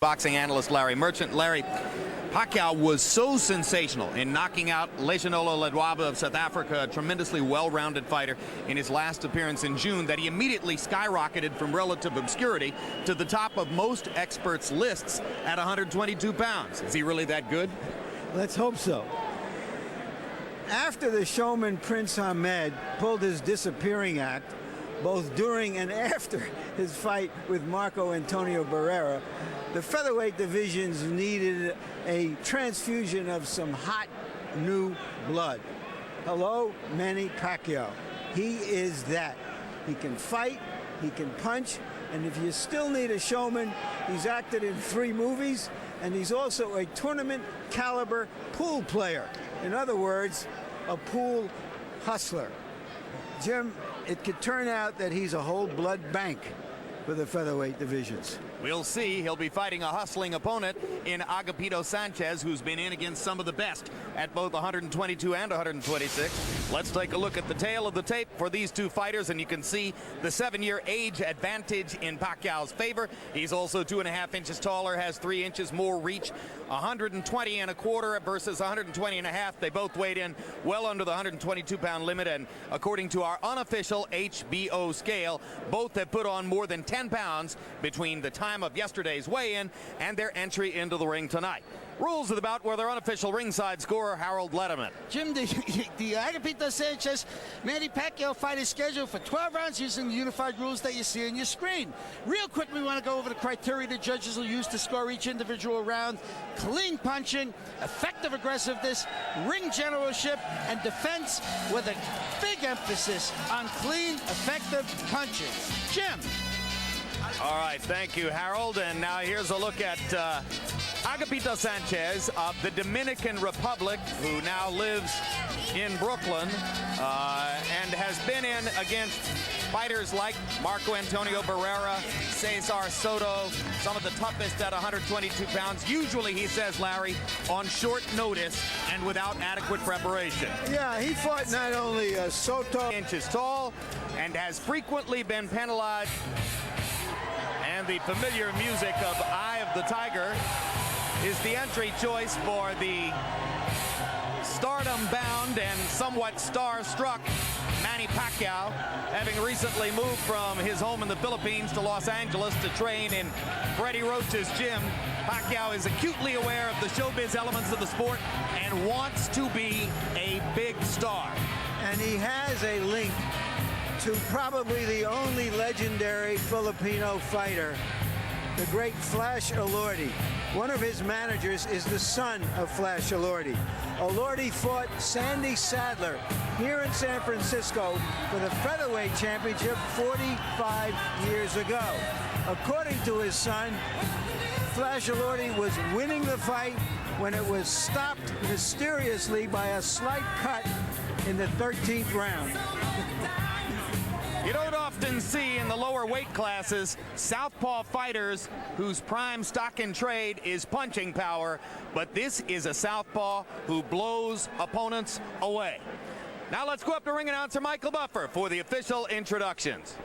Boxing analyst Larry Merchant. Larry, Pacquiao was so sensational in knocking out Lejanolo Ledwaba of South Africa, a tremendously well-rounded fighter, in his last appearance in June, that he immediately skyrocketed from relative obscurity to the top of most experts' lists at 122 pounds. Is he really that good? Let's hope so. After the showman Prince Ahmed pulled his disappearing act, both during and after his fight with Marco Antonio Barrera, the featherweight divisions needed a transfusion of some hot new blood. Hello, Manny Pacquiao. He is that. He can fight, he can punch, and if you still need a showman, he's acted in 3 movies, and he's also a tournament caliber pool player. In other words, a pool hustler. Jim, it could turn out that he's a whole blood bank for the featherweight divisions. We'll see. He'll be fighting a hustling opponent in Agapito Sanchez, who's been in against some of the best at both 122 and 126. Let's take a look at the tail of the tape for these two fighters, and you can see the 7-year age advantage in Pacquiao's favor. He's also 2.5 inches taller, has 3 inches more reach, 120 1/4 versus 120 1/2. They both weighed in well under the 122-pound limit, and according to our unofficial HBO scale, both have put on more than 10 pounds between the time of yesterday's weigh-in and their entry into the ring tonight. Rules of the bout were their unofficial ringside scorer, Harold Letterman. Jim, the Agapito Sanchez Manny Pacquiao fight is scheduled for 12 rounds using the unified rules that you see on your screen. Real quick, we want to go over the criteria the judges will use to score each individual round. Clean punching, effective aggressiveness, ring generalship, and defense with a big emphasis on clean, effective punching. Jim. All right, thank you, Harold. And now here's a look at Agapito Sanchez of the Dominican Republic, who now lives in Brooklyn and has been in against fighters like Marco Antonio Barrera, Cesar Soto, some of the toughest at 122 pounds. Usually, he says, Larry, on short notice and without adequate preparation. Yeah, he fought not only Soto, inches tall, and has frequently been penalized. And the familiar music of Eye of the Tiger is the entry choice for the stardom-bound and somewhat star-struck Manny Pacquiao, having recently moved from his home in the Philippines to Los Angeles to train in Freddie Roach's gym. Pacquiao is acutely aware of the showbiz elements of the sport and wants to be a big star. and he has a link to probably the only legendary Filipino fighter, the great Flash Elordi. One of his managers is the son of Flash Elordi. Elordi fought Sandy Sadler here in San Francisco for the featherweight championship 45 years ago. According to his son, Flash Elordi was winning the fight when it was stopped mysteriously by a slight cut in the 13th round. You don't often see in the lower weight classes southpaw fighters whose prime stock in trade is punching power, but this is a southpaw who blows opponents away. Now let's go up to ring announcer Michael Buffer for the official introductions.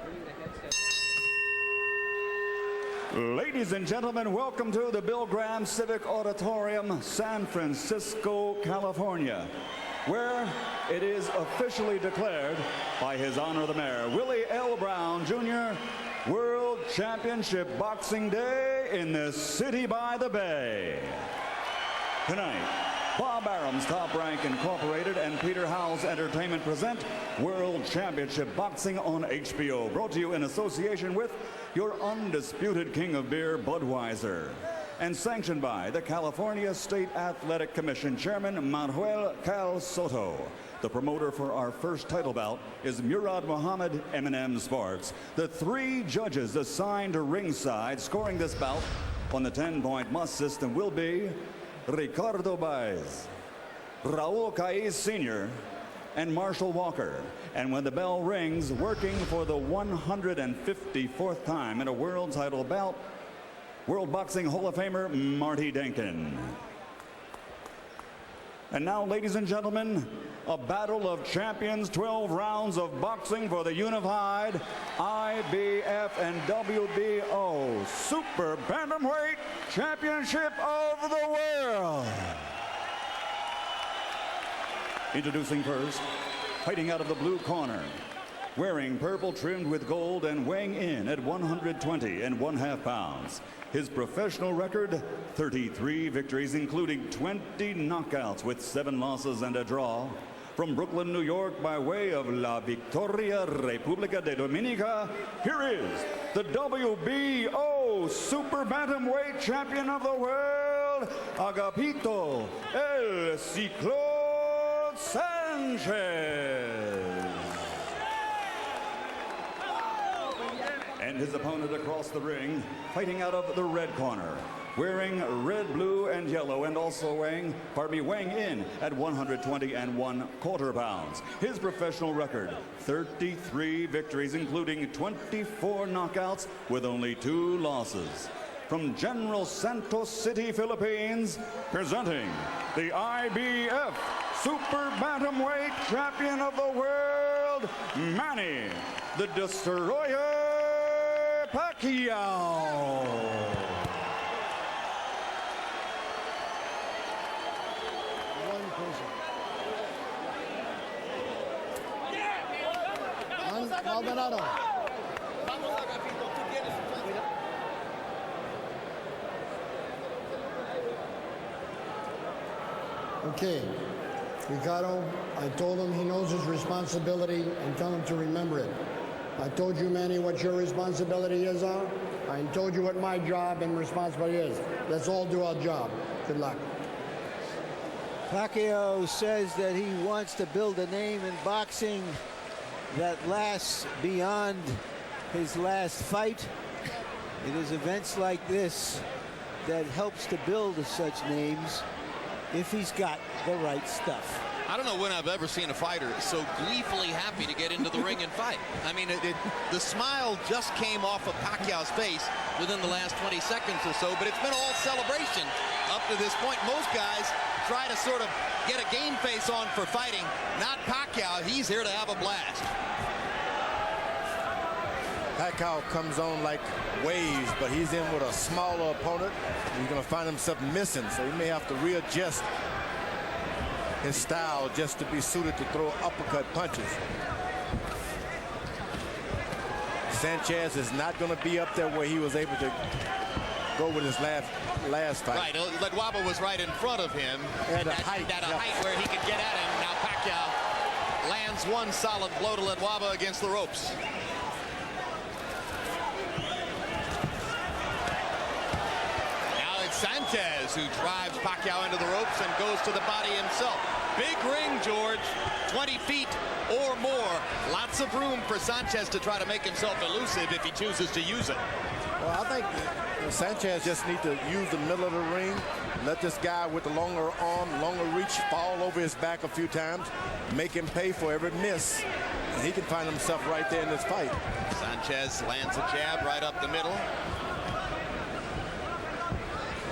Ladies and gentlemen, welcome to the Bill Graham Civic Auditorium, San Francisco, California, where it is officially declared by His Honor the Mayor, Willie L. Brown, Jr., World Championship Boxing Day in the city by the bay. Tonight, Bob Arum's Top Rank Incorporated and Peter Howell's Entertainment present World Championship Boxing on HBO, brought to you in association with your undisputed king of beer, Budweiser, and sanctioned by the California State Athletic Commission Chairman Manuel Cal Soto. The promoter for our first title bout is Murad Muhammad, Eminem Sparks. The 3 judges assigned to ringside scoring this bout on the 10-point must system will be Ricardo Baez, Raul Caiz Sr., and Marshall Walker. And when the bell rings, working for the 154th time in a world title bout, World Boxing Hall of Famer Marty Denkin. And now, ladies and gentlemen, a battle of champions, 12 rounds of boxing for the unified IBF and WBO Super Bantamweight Championship of the World. Introducing first, fighting out of the blue corner, wearing purple trimmed with gold and weighing in at 120½ pounds. His professional record, 33 victories, including 20 knockouts with 7 losses and a draw. From Brooklyn, New York, by way of La Victoria, República de Dominica, here is the WBO Super Bantamweight Champion of the World, Agapito El Ciclón Sanchez. And his opponent across the ring, fighting out of the red corner, wearing red, blue, and yellow, and also weighing in at 120¼ pounds. His professional record, 33 victories, including 24 knockouts with only 2 losses. From General Santos City, Philippines, presenting the IBF Super Bantamweight Champion of the World, Manny the Destroyer Pacquiao. Maldonado. Okay, Ricardo, I told him he knows his responsibility and tell him to remember it. I told you, Manny, what your responsibility is. I told you what my job and responsibility is. Let's all do our job. Good luck. Pacquiao says that he wants to build a name in boxing that lasts beyond his last fight. It is events like this that helps to build such names if he's got the right stuff. I don't know when I've ever seen a fighter so gleefully happy to get into the ring and fight. I mean, the smile just came off of Pacquiao's face within the last 20 seconds or so, but it's been all celebration up to this point. Most guys try to sort of get a game face on for fighting. Not Pacquiao. He's here to have a blast. Pacquiao comes on like waves, but he's in with a smaller opponent. He's going to find himself missing, so he may have to readjust his style just to be suited to throw uppercut punches. Sanchez is not going to be up there where he was able to go with his last fight. Right, Ledwaba was right in front of him at a height height where he could get at him. Now Pacquiao lands one solid blow to Ledwaba against the ropes. Sanchez, who drives Pacquiao into the ropes and goes to the body himself. Big ring, George, 20 feet or more. Lots of room for Sanchez to try to make himself elusive if he chooses to use it. Well, I think Sanchez just needs to use the middle of the ring, let this guy with the longer arm, longer reach fall over his back a few times, make him pay for every miss, and he can find himself right there in this fight. Sanchez lands a jab right up the middle.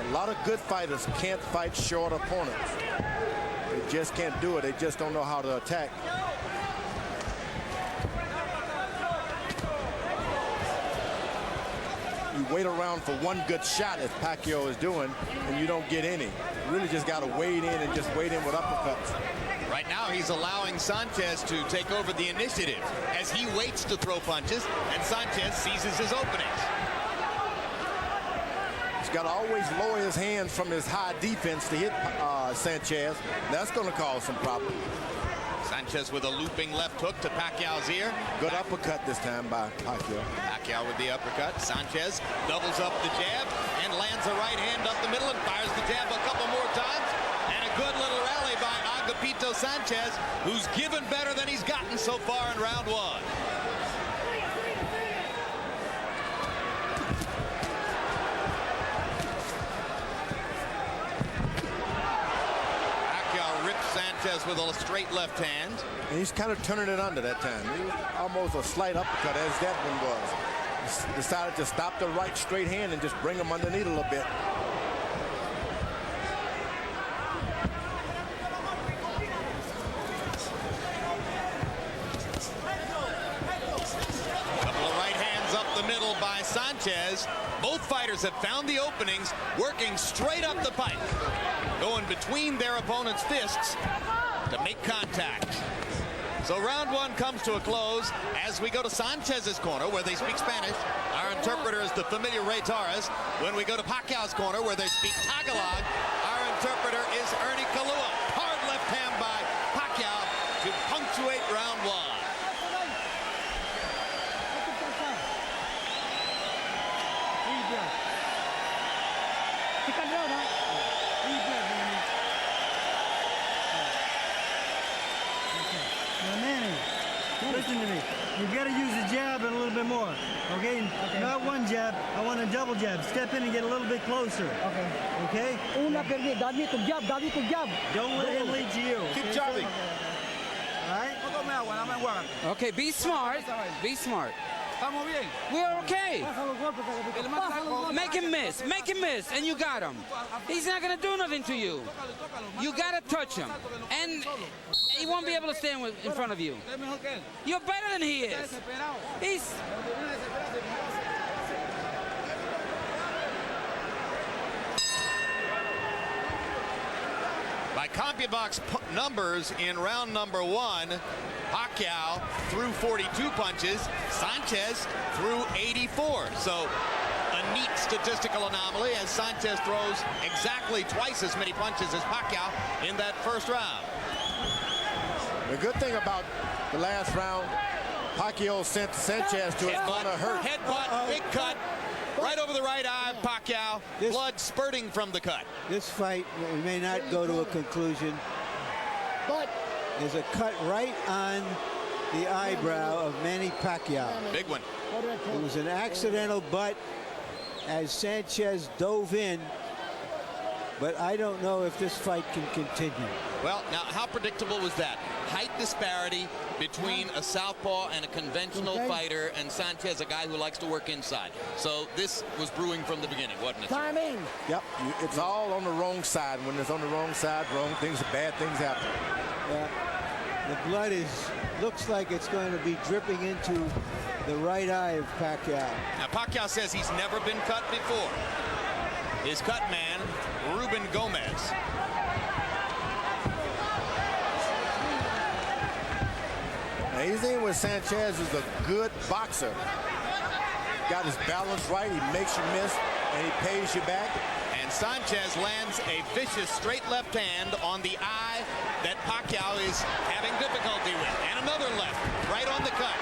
A lot of good fighters can't fight short opponents. They just can't do it. They just don't know how to attack. You wait around for one good shot, as Pacquiao is doing, and you don't get any. You really just got to wade in and just wade in with uppercuts. Right now, he's allowing Sanchez to take over the initiative as he waits to throw punches, and Sanchez seizes his openings. Got to always lower his hands from his high defense to hit Sanchez. That's going to cause some problems. Sanchez with a looping left hook to Pacquiao's ear. Good uppercut this time by Pacquiao. Pacquiao with the uppercut. Sanchez doubles up the jab and lands a right hand up the middle and fires the jab a couple more times. And a good little rally by Agapito Sanchez, who's given better than he's gotten so far in round one. Sanchez with a straight left hand. And he's kind of turning it under that time. He was almost a slight uppercut, as that one was. He decided to stop the right straight hand and just bring him underneath a little bit. Sanchez. Both fighters have found the openings, working straight up the pipe, going between their opponent's fists to make contact. So round one comes to a close as we go to Sanchez's corner, where they speak Spanish. Our interpreter is the familiar Ray Torres. When we go to Pacquiao's corner, where they speak Tagalog, our interpreter is Ernie Kalua. Hard left hand by Pacquiao to punctuate round one. Listen to me. You got to use the jab and a little bit more. Okay? Not one jab. I want a double jab. Step in and get a little bit closer. Okay? Okay? Una perdi, dami to jab. Don't let him lead to you. Keep jabbing. All right? Okay, be smart. Be smart. We're okay. Make him miss. Make him miss, and you got him. He's not going to do nothing to you. You got to touch him. And he won't be able to stand in front of you. You're better than he is. He's... By CompuBox numbers in round number one, Pacquiao threw 42 punches, Sanchez threw 84. So a neat statistical anomaly, as Sanchez throws exactly twice as many punches as Pacquiao in that first round. The good thing about the last round, Pacquiao sent Sanchez to his corner hurt. Headbutt, big cut, right over the right eye of Pacquiao. Blood spurting from the cut. This fight may not go to a conclusion. But There's a cut right on the eyebrow of Manny Pacquiao. Big one. It was an accidental butt as Sanchez dove in, but I don't know if this fight can continue. Well, now, how predictable was that? Height disparity between a southpaw and a conventional fighter, and Sanchez, a guy who likes to work inside. So this was brewing from the beginning, wasn't it? Timing. Yep, it's all on the wrong side. When it's on the wrong side, wrong things, bad things happen. Yeah. The blood looks like it's going to be dripping into the right eye of Pacquiao. Now, Pacquiao says he's never been cut before. His cut man, Ruben Gomez. Now, he's in with Sanchez, who's a good boxer. Got his balance right, he makes you miss, and he pays you back. And Sanchez lands a vicious straight left hand on the eye that Pacquiao is having difficulty with. And another left, right on the cut.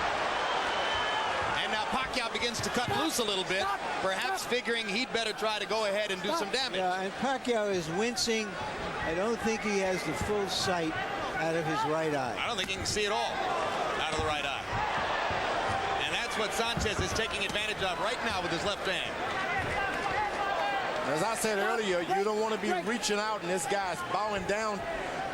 And now Pacquiao begins to cut loose a little bit, perhaps figuring he'd better try to go ahead and do some damage. Yeah, and Pacquiao is wincing. I don't think he has the full sight out of his right eye. I don't think he can see it all out of the right eye. And that's what Sanchez is taking advantage of right now with his left hand. As I said earlier, you don't want to be reaching out and this guy's bowing down,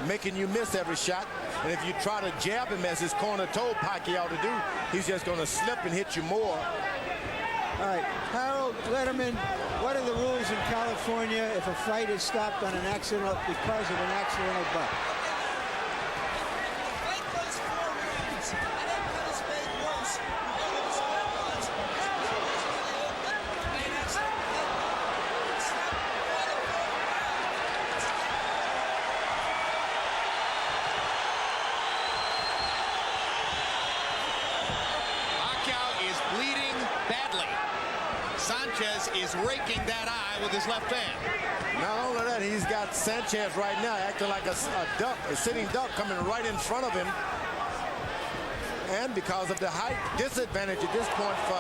making you miss every shot. And if you try to jab him, as his corner told Pacquiao to do, he's just going to slip and hit you more. All right, Harold Letterman, what are the rules in California if a fight is stopped on an accident because of an accidental butt? Sanchez is raking that eye with his left hand. Not only that, he's got Sanchez right now acting like a duck, a sitting duck coming right in front of him. And because of the height disadvantage at this point for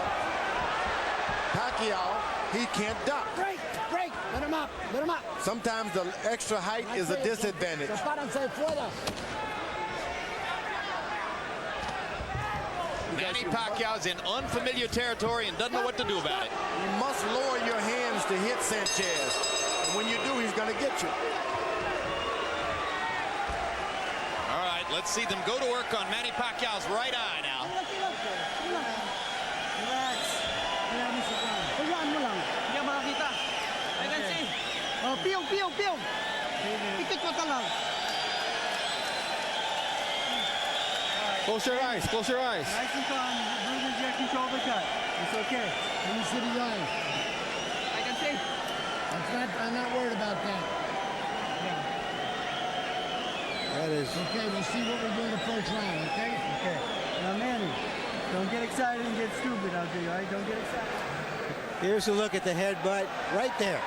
Pacquiao, he can't duck. Break, let him up, Sometimes the extra height is a disadvantage. Manny Pacquiao's in unfamiliar territory and doesn't know what to do about it. You must lower your hands to hit Sanchez. And when you do, he's going to get you. All right, let's see them go to work on Manny Pacquiao's right eye now. Relax. Hayaan mo lang. Hindi ako makakita. I can see. Oh, piyong. Ikot mo lang. Close your eyes. Nice and calm. Bruiser, control the cut. It's okay. Let me see the eyes. I can see. I'm not worried about that. That is. Okay, we'll see what we do in the first round, okay? Okay. Now, Manny, don't get excited and get stupid out there, all right? Don't get excited. Here's a look at the headbutt right there.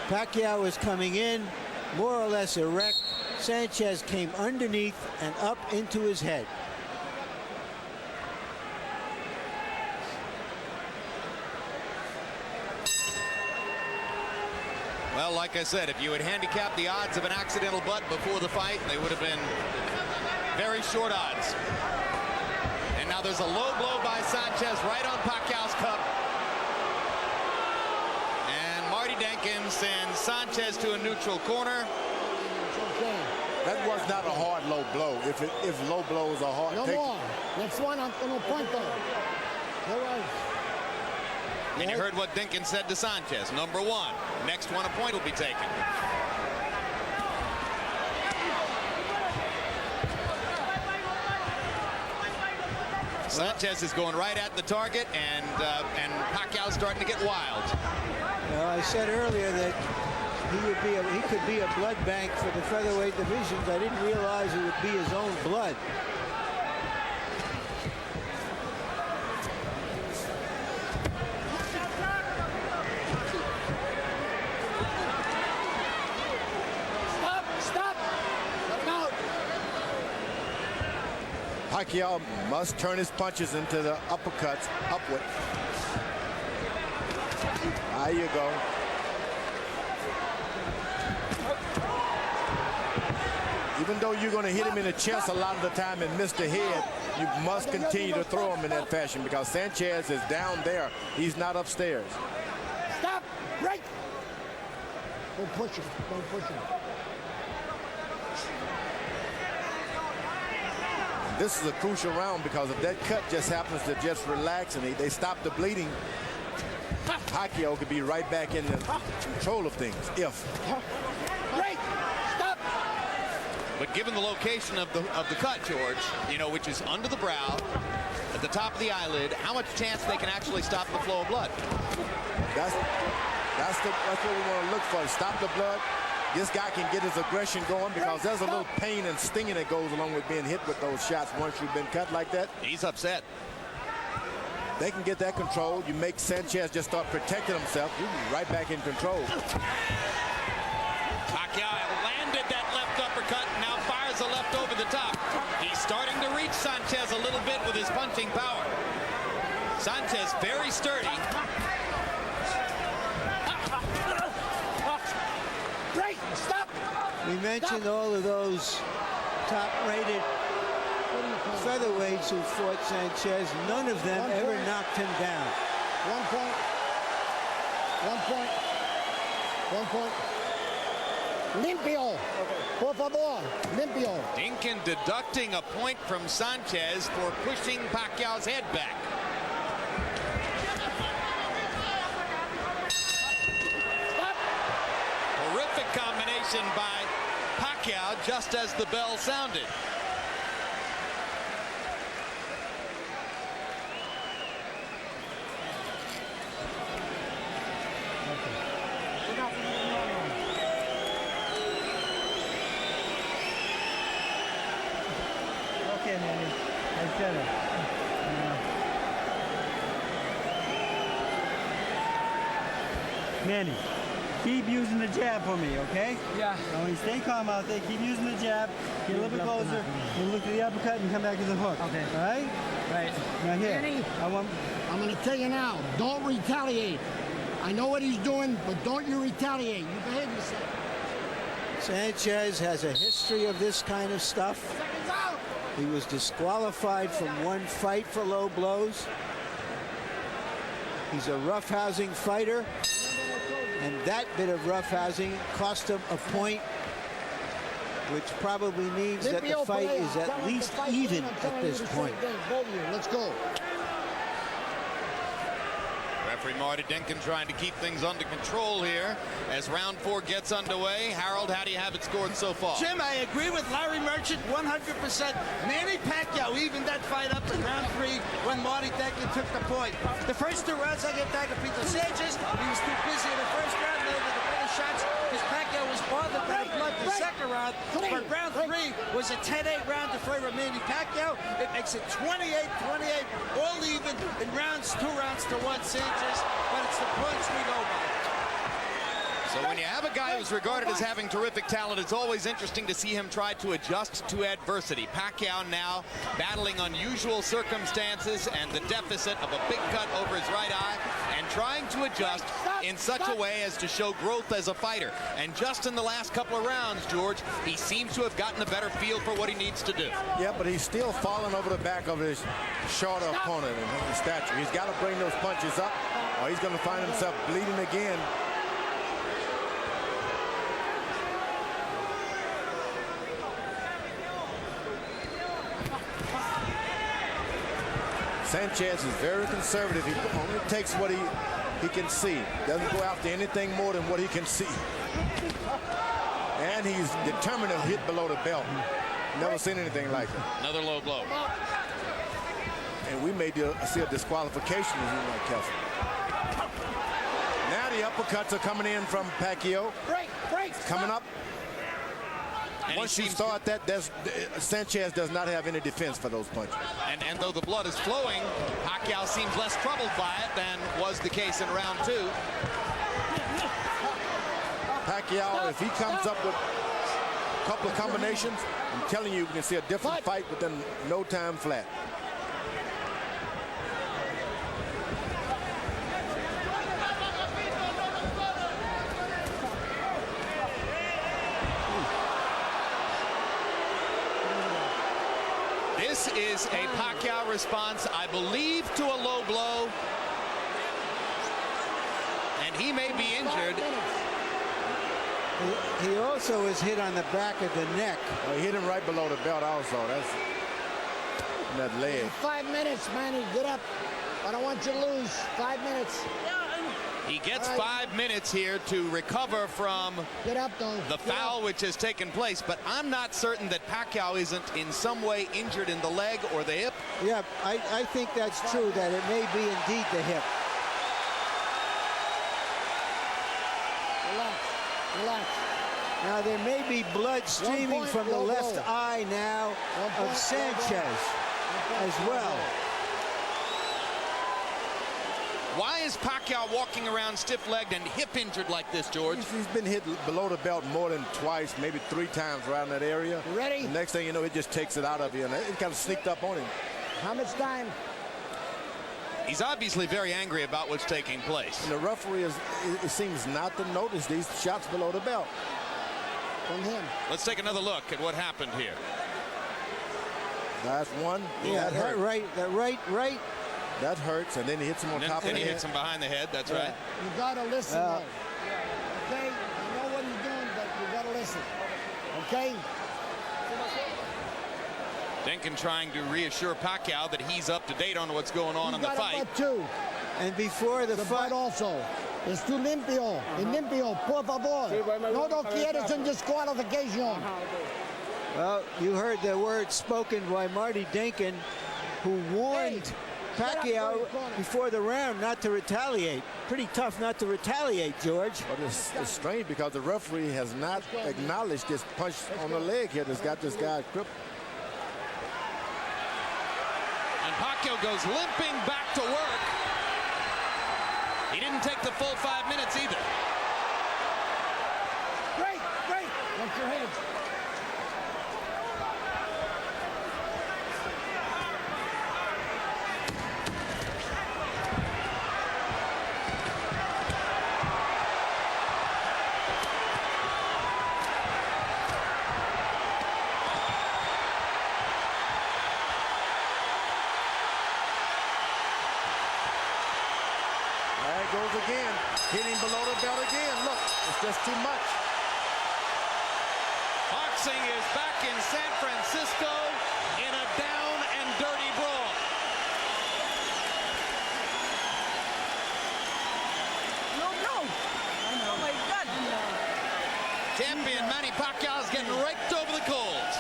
Pacquiao is coming in, more or less erect. Sanchez came underneath and up into his head. Well, like I said, if you had handicapped the odds of an accidental butt before the fight, they would have been very short odds. And now there's a low blow by Sanchez right on Pacquiao's cup. And Marty Denkin sends Sanchez to a neutral corner. That was not a hard low blow. If low blows are hard, No more. Next one, I'm going to point though. All right. And you heard what Denkin said to Sanchez. Number one. Next one, a point will be taken. Sanchez is going right at the target, and Pacquiao's starting to get wild. Well, I said earlier that he could be a blood bank for the featherweight divisions. I didn't realize it would be his own blood. Pacquiao must turn his punches into the uppercuts upward. There you go. Even though you're going to hit him in the chest a lot of the time and miss the head, you must continue to throw him in that fashion because Sanchez is down there. He's not upstairs. Stop! Break! Don't push him. Don't push him. This is a crucial round because if that cut just happens to just relax and they stop the bleeding, Pacquiao could be right back in the control of things. If. Break! Stop! But given the location of the cut, George, you know, which is under the brow, at the top of the eyelid, how much chance they can actually stop the flow of blood? That's what we want to look for. Stop the blood. This guy can get his aggression going because there's a little pain and stinging that goes along with being hit with those shots once you've been cut like that. He's upset. They can get that control. You make Sanchez just start protecting himself. You'll be right back in control. Pacquiao landed that left uppercut and now fires a left over the top. He's starting to reach Sanchez a little bit with his punching power. Sanchez very sturdy. Break! Stop! We mentioned all of those top-rated featherweights who fought Sanchez. None of them ever knocked him down. 1 point. 1 point. 1 point. Limpio. Por favor. Limpio. Denkin deducting a point from Sanchez for pushing Pacquiao's head back. Terrific combination by Pacquiao just as the bell sounded. Okay, Manny. That's better. Manny, keep using the jab for me, okay? Yeah. Now, when you stay calm out there, keep using the jab, get a little bit closer, and look at the uppercut and come back to the hook. Okay. All right? Right. Now here. Manny. I'm going to tell you now, don't retaliate. I know what he's doing, but don't you retaliate. You behave yourself. Sanchez has a history of this kind of stuff. Seconds out. He was disqualified from one fight for low blows. He's a roughhousing fighter, and that bit of roughhousing cost him a point, which probably means that the fight is at least even at this point. Both of you, let's go. Referee Marty Denkin trying to keep things under control here as round 4 gets underway. Harold, how do you have it scored so far? Jim, I agree with Larry Merchant 100%. Manny Pacquiao evened that fight up in round 3 when Marty Denkin took the point. The first 2 rounds I gave Agapito Sanchez. He was too busy in the first round, landed the better shots because Pacquiao was bothered by the blood the second round. But round 3 was a 10-8 round in favor of Manny Pacquiao. It makes it 28-28, all even in rounds, 2 rounds to 1 Sanchez, but it's the points we go by. So when you have a guy who's regarded as having terrific talent, it's always interesting to see him try to adjust to adversity. Pacquiao now battling unusual circumstances and the deficit of a big cut over his right eye and trying to adjust in such a way as to show growth as a fighter. And just in the last couple of rounds, George, he seems to have gotten a better feel for what he needs to do. Yeah, but he's still falling over the back of his shorter opponent in his stature. He's got to bring those punches up or he's going to find himself bleeding again. Sanchez is very conservative. He only takes what he can see. Doesn't go after anything more than what he can see. And he's determined to hit below the belt. Never seen anything like it. Another low blow. And we may see a disqualification if he's not careful. Now the uppercuts are coming in from Pacquiao. Coming up. And once you start that, Sanchez does not have any defense for those punches. And though the blood is flowing, Pacquiao seems less troubled by it than was the case in round 2. Pacquiao, if he comes up with a couple of combinations, I'm telling you, we can see a different fight within no time flat. This is a Pacquiao response, I believe, to a low blow. And he may be injured. He also is hit on the back of the neck. He hit him right below the belt also. That's that leg. 5 minutes, Manny. Get up. I don't want you to lose. 5 minutes. He gets 5 minutes here to recover from the foul which has taken place, but I'm not certain that Pacquiao isn't in some way injured in the leg or the hip. Yeah, I think that's true, that it may be indeed the hip. Relax. Now there may be blood streaming from the left eye now of Sanchez as well. Why is Pacquiao walking around stiff-legged and hip-injured like this, George? He's been hit below the belt more than twice, maybe 3 times around that area. You ready? The next thing you know, it just takes it out of you, and it kind of sneaked up on him. How much time? He's obviously very angry about what's taking place. And the referee it seems not to notice these shots below the belt. From him. Let's take another look at what happened here. Last one. Yeah, that right. That hurts, and then he hits him on top of the head. And he hits him behind the head, that's right. You gotta listen, though. Okay? I know what you're doing, but you gotta listen. Okay? Denkin trying to reassure Pacquiao that he's up to date on what's going on in the fight. And before the fight also. Es tu limpio. Limpio, por favor. No quieres un disqualification. Well, you heard the words spoken by Marty Denkin, who warned Pacquiao before the round not to retaliate. Pretty tough not to retaliate, George. But it's strange because the referee has not acknowledged this punch on the leg here that's got this guy crippled. And Pacquiao goes limping back to work. He didn't take the full 5 minutes either. Great. Watch your head. Goes again, hitting below the belt again. Look, it's just too much. Boxing is back in San Francisco in a down and dirty brawl. Champion Manny Pacquiao is getting raked over the coals.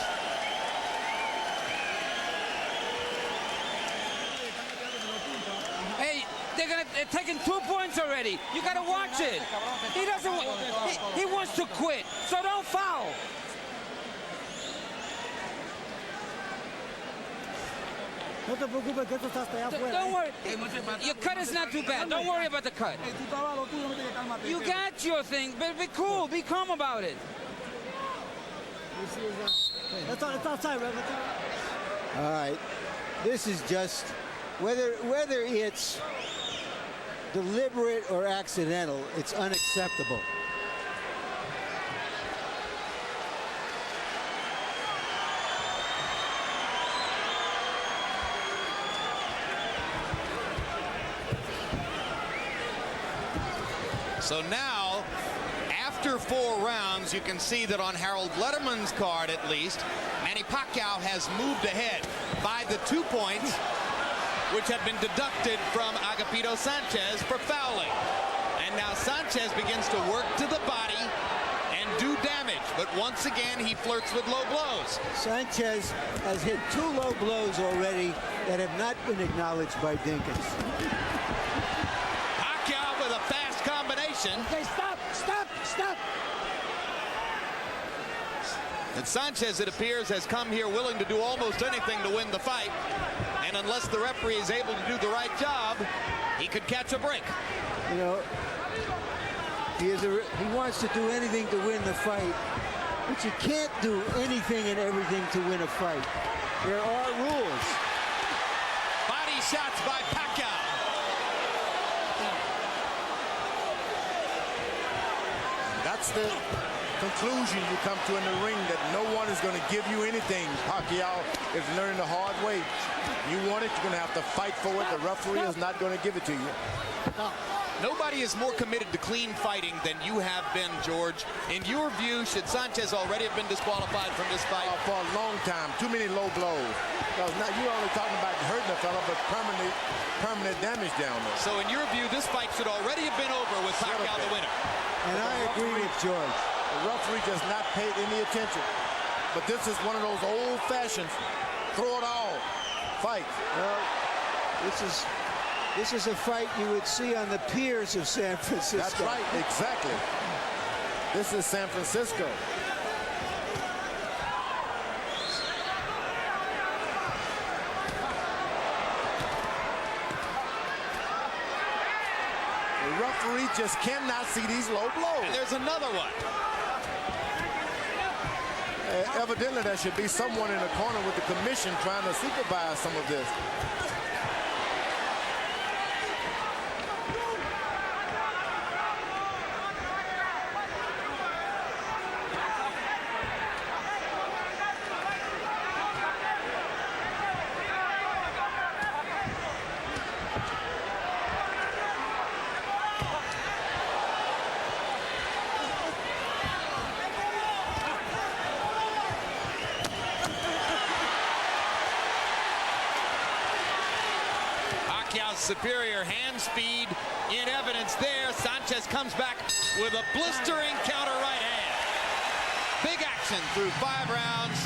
Hey, they're taking 2 points already. You gotta watch it. He doesn't. He wants to quit, so don't foul. No te preocupes que esto está hasta allá afuera. Don't worry. Your cut is not too bad. Don't worry about the cut. You got your thing, but be cool. Be calm about it. It's outside, Rev. All right. This is just whether it's deliberate or accidental, it's unacceptable. So now, after 4 rounds, you can see that on Harold Letterman's card, at least, Manny Pacquiao has moved ahead by the 2 points, which have been deducted from Agapito Sanchez for fouling. And now Sanchez begins to work to the body and do damage. But once again, he flirts with low blows. Sanchez has hit 2 low blows already that have not been acknowledged by Dinkins. Pacquiao with a fast combination. Okay, stop. And Sanchez, it appears, has come here willing to do almost anything to win the fight. And unless the referee is able to do the right job, he could catch a break. You know, he wants to do anything to win the fight, but you can't do anything and everything to win a fight. There are rules. Body shots by Pacquiao. That's the conclusion you come to in the ring, that no one is going to give you anything. Pacquiao is learning the hard way. You want it, you're going to have to fight for it. The referee is not going to give it to you. Nobody is more committed to clean fighting than you have been, George. In your view, should Sanchez already have been disqualified from this fight? For a long time. Too many low blows. Because now you're only talking about hurting a fella, but permanent damage down there. So in your view, this fight should already have been over with Pacquiao the winner. And I agree with George. The referee does not pay any attention. But this is one of those old-fashioned throw it all fights. Well, this is a fight you would see on the piers of San Francisco. That's right, exactly. This is San Francisco. The referee just cannot see these low blows. And there's another one. Evidently, there should be someone in the corner with the commission trying to supervise some of this. Superior hand speed in evidence there. Sanchez comes back with a blistering counter right hand. Big action through 5 rounds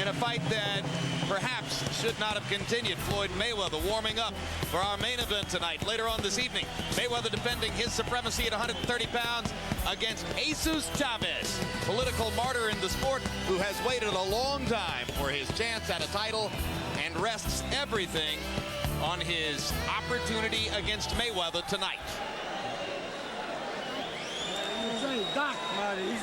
in a fight that perhaps should not have continued. Floyd Mayweather warming up for our main event tonight. Later on this evening, Mayweather defending his supremacy at 130 pounds against Jesus Chavez, political martyr in the sport who has waited a long time for his chance at a title and rests everything on his opportunity against Mayweather tonight. Doc. He's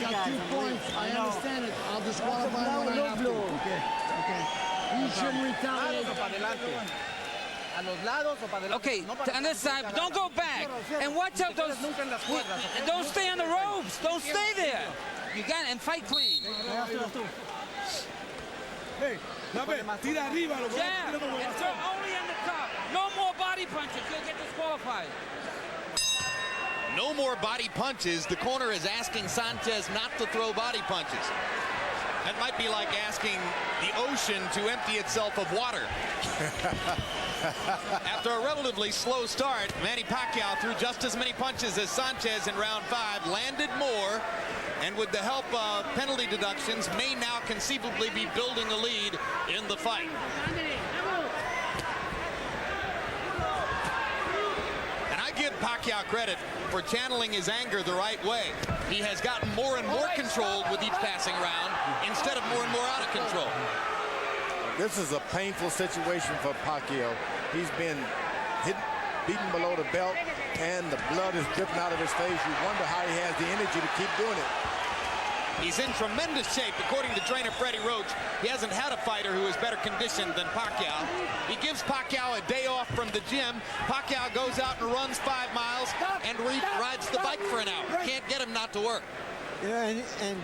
got 2 points. I understand it. I'll disqualify him when I have to. Okay. You shouldn't retaliate. Okay, on this side, don't go back. And watch out those. Don't stay on the ropes. Don't stay there. You got it, and fight clean. Hey, tira arriba. Yeah, and throw only on the top. No more body punches. You'll get disqualified. No more body punches. The corner is asking Sanchez not to throw body punches. That might be like asking the ocean to empty itself of water. After a relatively slow start, Manny Pacquiao threw just as many punches as Sanchez in round 5, landed more, and with the help of penalty deductions, may now conceivably be building a lead in the fight. And I give Pacquiao credit for channeling his anger the right way. He has gotten more and more controlled with each passing round instead of more and more out of control. This is a painful situation for Pacquiao. He's been beaten below the belt, and the blood is dripping out of his face. You wonder how he has the energy to keep doing it. He's in tremendous shape. According to trainer Freddie Roach, he hasn't had a fighter who is better conditioned than Pacquiao. He gives Pacquiao a day off from the gym. Pacquiao goes out and runs 5 miles and rides the bike for an hour. Can't get him not to work. You know, and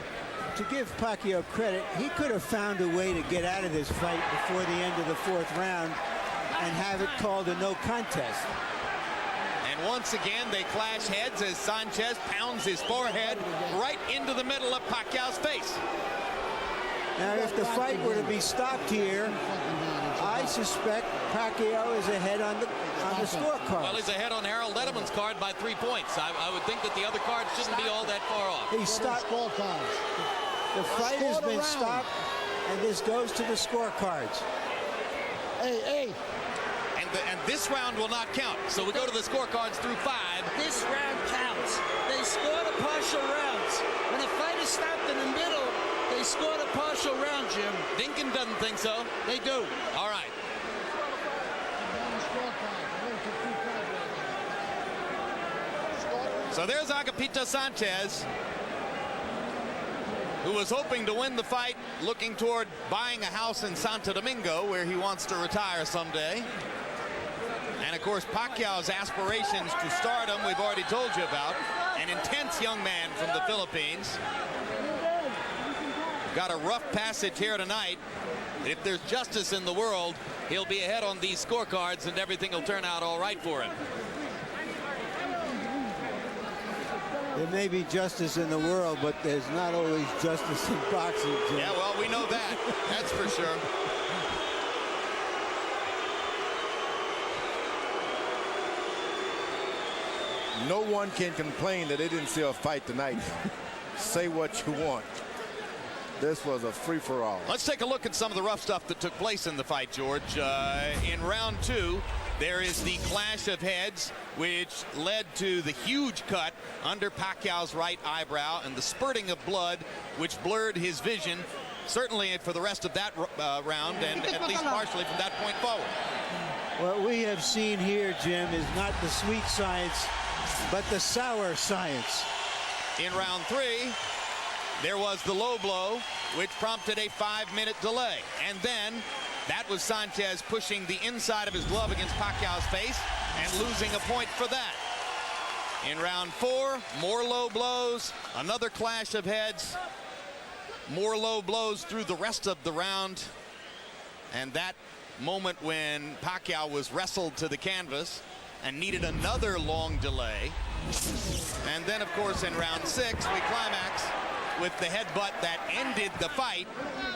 to give Pacquiao credit, he could have found a way to get out of this fight before the end of the 4th round and have it called a no contest. And once again, they clash heads as Sanchez pounds his forehead right into the middle of Pacquiao's face. Now, if the fight were to be stopped here, I suspect Pacquiao is ahead on the scorecard. Well, he's ahead on Harold Letterman's card by 3 points. I would think that the other cards shouldn't be all that far off. He stopped. The fight has been stopped, and this goes to the scorecards. Hey. And this round will not count. So we go to the scorecards through 5. This round counts. They score the partial rounds. When a fight is stopped in the middle, they score the partial round, Jim. Dinkin doesn't think so. They do. All right. So there's Agapito Sanchez, who was hoping to win the fight, looking toward buying a house in Santo Domingo where he wants to retire someday. And of course, Pacquiao's aspirations to stardom, we've already told you about. An intense young man from the Philippines. Got a rough passage here tonight. If there's justice in the world, he'll be ahead on these scorecards and everything will turn out all right for him. There may be justice in the world, but there's not always justice in boxing, Jim. Yeah, well, we know that. That's for sure. No one can complain that they didn't see a fight tonight. Say what you want. This was a free-for-all. Let's take a look at some of the rough stuff that took place in the fight, George. In round 2, there is the clash of heads, which led to the huge cut under Pacquiao's right eyebrow and the spurting of blood, which blurred his vision, certainly for the rest of that round, and at least partially from that point forward. What we have seen here, Jim, is not the sweet science, but the sour science. In round 3, there was the low blow, which prompted a 5-minute delay. And then that was Sanchez pushing the inside of his glove against Pacquiao's face and losing a point for that. In round 4, more low blows, another clash of heads, more low blows through the rest of the round. And that moment when Pacquiao was wrestled to the canvas and needed another long delay. And then, of course, in round 6, we climax with the headbutt that ended the fight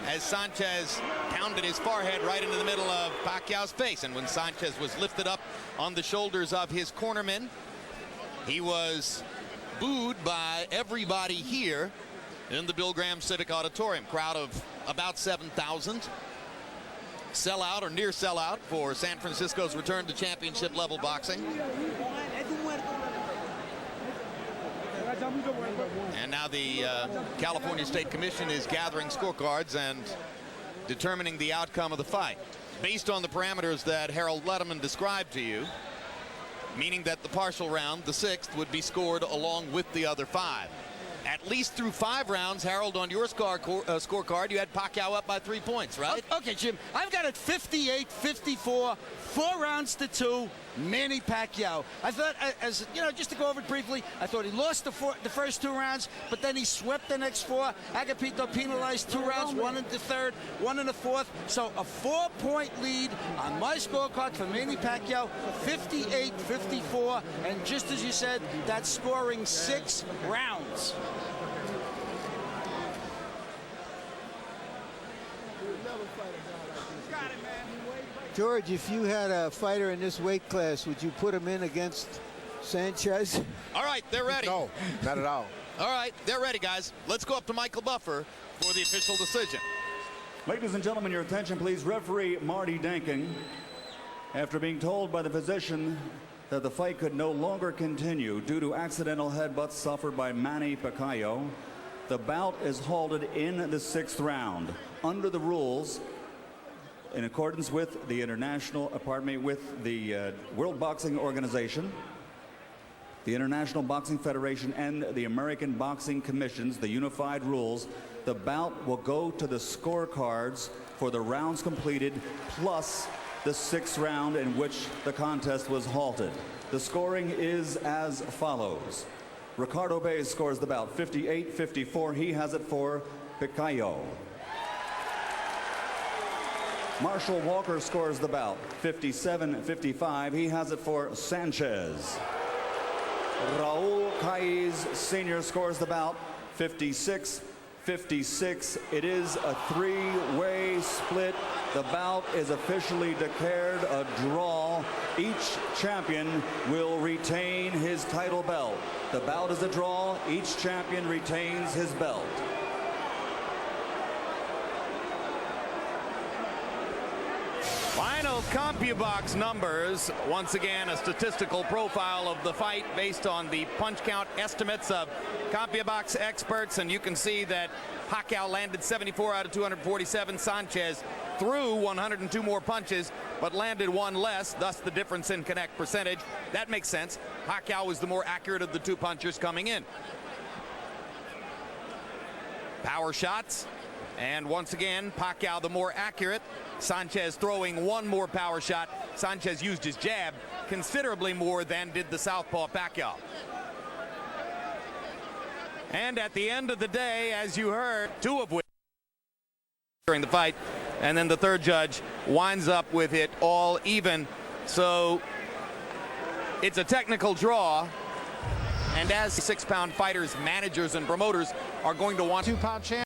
as Sanchez pounded his forehead right into the middle of Pacquiao's face. And when Sanchez was lifted up on the shoulders of his cornermen, he was booed by everybody here in the Bill Graham Civic Auditorium. Crowd of about 7,000. Sellout or near sellout for San Francisco's return to championship level boxing. And now the California State Commission is gathering scorecards and determining the outcome of the fight based on the parameters that Harold Letterman described to you, meaning that the partial round, the 6th, would be scored along with the other 5. At least through 5 rounds, Harold, on your scorecard, you had Pacquiao up by 3 points, right? Okay, Jim. I've got it 58-54, 4 rounds to 2, Manny Pacquiao. I thought, as you know, just to go over it briefly, I thought he lost the first 2 rounds, but then he swept the next 4. Agapito penalized 2 rounds, 1 in the 3rd, 1 in the 4th. So a 4-point lead on my scorecard for Manny Pacquiao, 58-54. And just as you said, that's scoring 6 rounds. George, if you had a fighter in this weight class, would you put him in against Sanchez? All right, they're ready. No, not at all. All right, they're ready, guys. Let's go up to Michael Buffer for the official decision. Ladies and gentlemen, your attention, please. Referee Marty Dankin, after being told by the physician that the fight could no longer continue due to accidental headbutts suffered by Manny Pacquiao, the bout is halted in the 6th round. Under the rules, in accordance with the with the World Boxing Organization, the International Boxing Federation, and the American Boxing Commissions, the unified rules, the bout will go to the scorecards for the rounds completed plus the 6th round in which the contest was halted. The scoring is as follows. Ricardo Baez scores the bout 58-54. He has it for Pacquiao. Marshall Walker scores the bout 57-55. He has it for Sanchez. Raul Caiz Sr. scores the bout 56-56. It is a 3-way split. The bout is officially declared a draw. Each champion will retain his title belt. The bout is a draw. Each champion retains his belt. Final CompuBox numbers. Once again, a statistical profile of the fight based on the punch count estimates of CompuBox experts, and you can see that Pacquiao landed 74 out of 247. Sanchez threw 102 more punches, but landed one less, thus the difference in connect percentage. That makes sense. Pacquiao was the more accurate of the two punchers coming in. Power shots, and once again, Pacquiao the more accurate. Sanchez throwing one more power shot. Sanchez used his jab considerably more than did the southpaw Pacquiao. And at the end of the day, as you heard, 2 of which during the fight, and then the third judge winds up with it all even. So it's a technical draw, and as 6-pound fighters, managers, and promoters are going to want 2-pound champ.